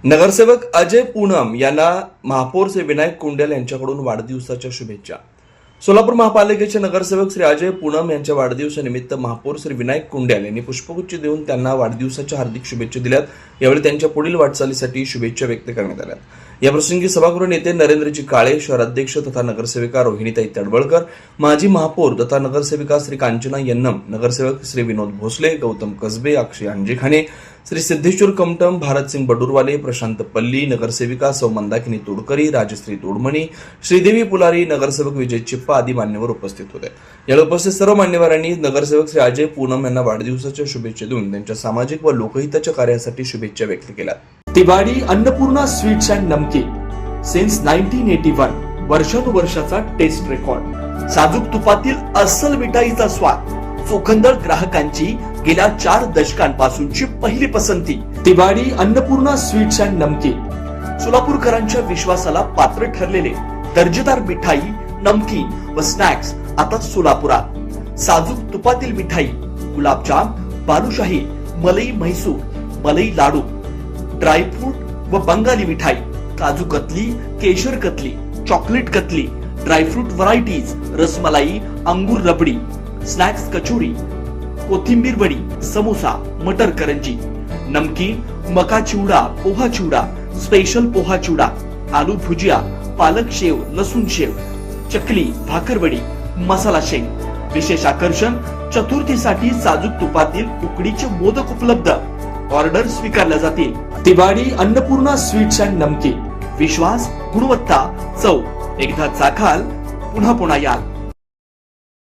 नगरसेवक अजय पूनम यांना महापौर विनायक कुंडेल यांच्याकडून वाढदिवसाच्या शुभेच्छा. सोलापूर महापालिकेचे नगरसेवक श्री अजय पूनम यांच्या वाढदिवसानिमित्त महापौर श्री विनायक कुंडेल यांनी पुष्पगुच्छ देऊन त्यांना वाढदिवसाच्या हार्दिक शुभेच्छा दिल्यात. यावेळी त्यांच्या पुढील वाटचालीसाठी शुभेच्छा व्यक्त करण्यात आल्या. या प्रसंगी सभागृह नेते नरेंद्रजी काळे, शहराध्यक्ष तथा नगरसेविका रोहिणीताई तडवळकर, माजी महापौर तथा नगरसेविका श्री कांचना यन्नम, नगरसेवक श्री विनोद भोसले, गौतम कसबे, अक्षय अंजेखाने, श्री सिद्धेश्वर कमटम, भारतसिंग बडुरवाले, प्रशांत पल्ली, नगरसेविका सौ मंदाकिनी तोडकरी, राजश्री तोडमणी, श्रीदेवी पुलारी, नगरसेवक विजय चिप्पा आदी मान्यवर उपस्थित होते. यावेळी उपस्थित सर्व मान्यवरांनी नगरसेवक श्री अजय पूनम यांना वाढदिवसाच्या शुभेच्छा देऊन त्यांच्या सामाजिक व लोकहिताच्या कार्यासाठी शुभेच्छा व्यक्त केल्या. तिवारी अन्नपूर्णा स्वीट्स अँड नमकीन सिन्स 1981 वर्षानुवर्षाचा टेस्ट रेकॉर्ड. साजूक तुपातील अस्सल मिठाईचा स्वाद, चोखंदळ ग्राहकांची गेल्या 4 दशकांपासूनची पहिली पसंती. तिवारी अन्नपूर्णा स्वीट्स अँड नमकीन सोलापूरकरांच्या विश्वासाला पात्र ठरलेले दर्जेदार मिठाई, नमकीन व स्नॅक्स आता सोलापुरात. साजूक तुपातील मिठाई, गुलाबजाम, बालुशाही, मलई म्हैसूर, मलई लाडू, ड्रायफ्रूट व बंगाली मिठाई, काजू कतली, केशर katli, chocolate katli, dry fruit varieties, rasmalai, अंगूर रबडी, स्नॅक्स कचोरी, कोथिंबीर वडी, समोसा, मटर करंजी, नमकीन, मका चिवडा, पोहा चिवडा, स्पेशल पोहा चिवडा, आलू भुजिया, पालक शेव, लसूण शेव, चकली, भाकरवडी, मसाला शेंग. विशेष आकर्षण, चतुर्थीसाठी साजूक तुपातील उकडीचे मोदक उपलब्ध. ऑर्डर स्वीकारल्या जातील. तिवारी अन्नपूर्णा स्वीट्स अँड नमकीन. विश्वास, गुणवत्ता, चव. एकदा चाखाल पुन्हा पुन्हा याल.